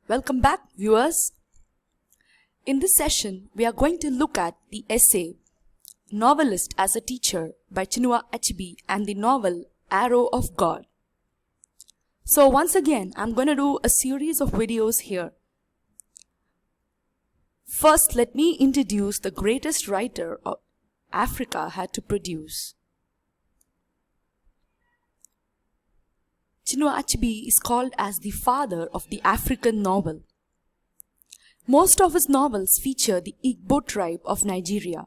Welcome back, viewers. In this session, we are going to look at the essay Novelist as a Teacher by Chinua Achebe and the novel Arrow of God. So once again, I'm going to do a series of videos here. First, let me introduce the greatest writer Africa had to produce. Chinua Achebe is called as the father of the African novel. Most of his novels feature the Igbo tribe of Nigeria.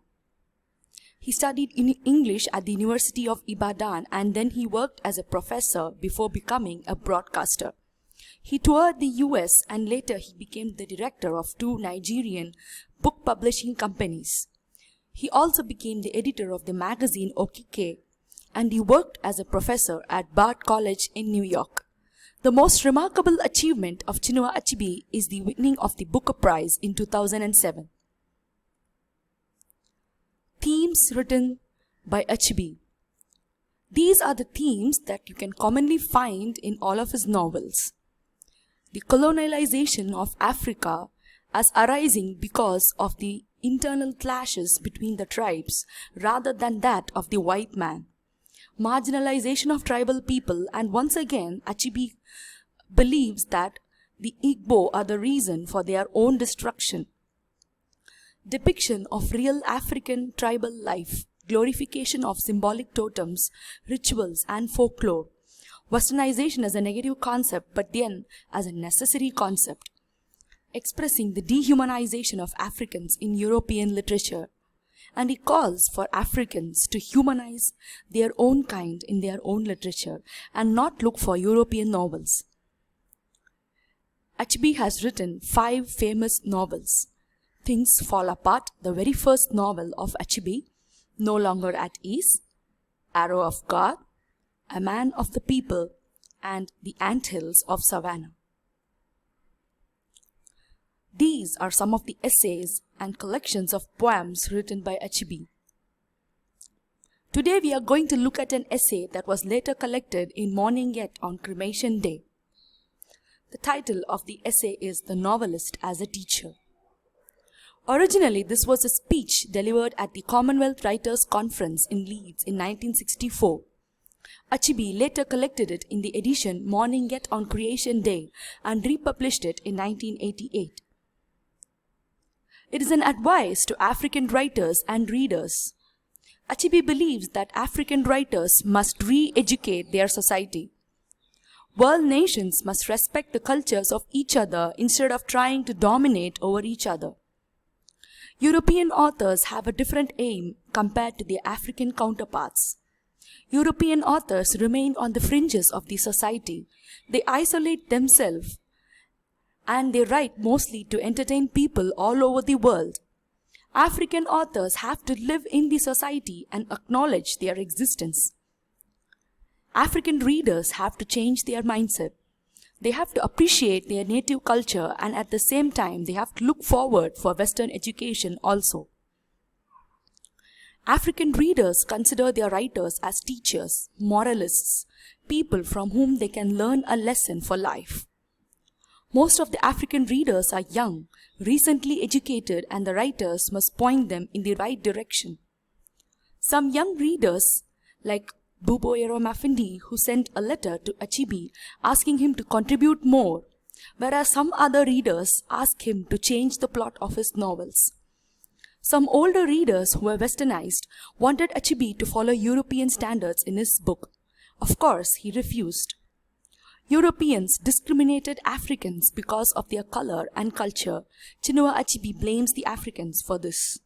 He studied in English at the University of Ibadan and then he worked as a professor before becoming a broadcaster. He toured the US and later he became the director of 2 Nigerian book publishing companies. He also became the editor of the magazine Okike, and he worked as a professor at Bard College in New York. The most remarkable achievement of Chinua Achebe is the winning of the Booker Prize in 2007. Themes written by Achebe. These are the themes that you can commonly find in all of his novels. The colonialization of Africa as arising because of the internal clashes between the tribes rather than that of the white man. Marginalization of tribal people, and once again Achebe believes that the Igbo are the reason for their own destruction. Depiction of real African tribal life, glorification of symbolic totems, rituals and folklore. Westernization as a negative concept but then as a necessary concept. Expressing the dehumanization of Africans in European literature. And he calls for Africans to humanize their own kind in their own literature and not look for European novels. Achebe has written 5 famous novels. Things Fall Apart, the very first novel of Achebe, No Longer at Ease, Arrow of God, A Man of the People, and The Anthills of Savannah. These are some of the essays and collections of poems written by Achebe. Today we are going to look at an essay that was later collected in Mourning Yet on Cremation Day. The title of the essay is The Novelist as a Teacher. Originally, this was a speech delivered at the Commonwealth Writers' Conference in Leeds in 1964. Achebe later collected it in the edition Mourning Yet on Creation Day and republished it in 1988. It is an advice to African writers and readers. Achebe believes that African writers must re-educate their society. World nations must respect the cultures of each other instead of trying to dominate over each other. European authors have a different aim compared to their African counterparts. European authors remain on the fringes of the society. They isolate themselves and they write mostly to entertain people all over the world. African authors have to live in the society and acknowledge their existence. African readers have to change their mindset. They have to appreciate their native culture and at the same time they have to look forward for Western education also. African readers consider their writers as teachers, moralists, people from whom they can learn a lesson for life. Most of the African readers are young, recently educated, and the writers must point them in the right direction. Some young readers, like Buboyero Mafindi, who sent a letter to Achebe asking him to contribute more, whereas some other readers ask him to change the plot of his novels. Some older readers who were westernized wanted Achebe to follow European standards in his book. Of course, he refused. Europeans discriminated Africans because of their color and culture. Chinua Achebe blames the Africans for this.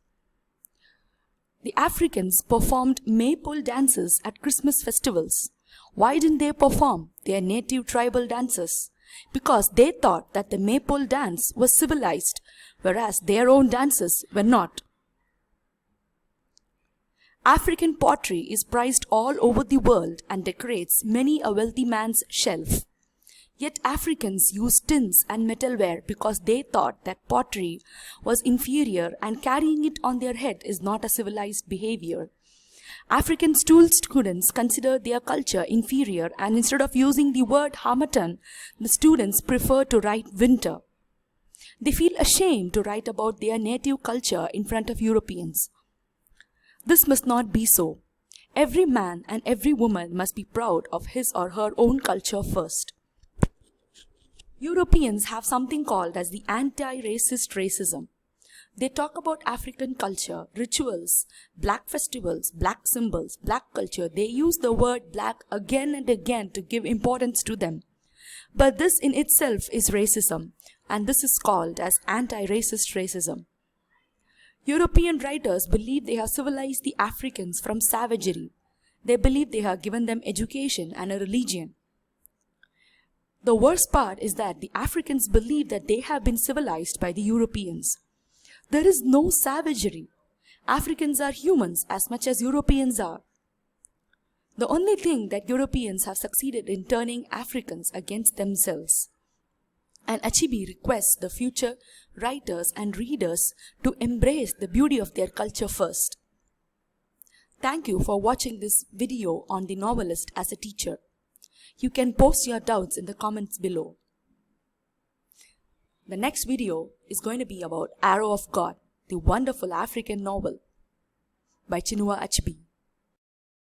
The Africans performed maypole dances at Christmas festivals. Why didn't they perform their native tribal dances? Because they thought that the maypole dance was civilized, whereas their own dances were not. African pottery is prized all over the world and decorates many a wealthy man's shelf. Yet Africans used tins and metalware because they thought that pottery was inferior and carrying it on their head is not a civilized behavior. African school students consider their culture inferior and instead of using the word harmattan, the students prefer to write winter. They feel ashamed to write about their native culture in front of Europeans. This must not be so. Every man and every woman must be proud of his or her own culture first. Europeans have something called as the anti-racist racism. They talk about African culture, rituals, black festivals, black symbols, black culture. They use the word black again and again to give importance to them. But this in itself is racism, and this is called as anti-racist racism. European writers believe they have civilized the Africans from savagery. They believe they have given them education and a religion. The worst part is that the Africans believe that they have been civilized by the Europeans. There is no savagery. Africans are humans as much as Europeans are. The only thing that Europeans have succeeded in turning Africans against themselves. And Achebe requests the future writers and readers to embrace the beauty of their culture first. Thank you for watching this video on the novelist as a teacher. You can post your doubts in the comments below. The next video is going to be about Arrow of God, the wonderful African novel by Chinua Achebe.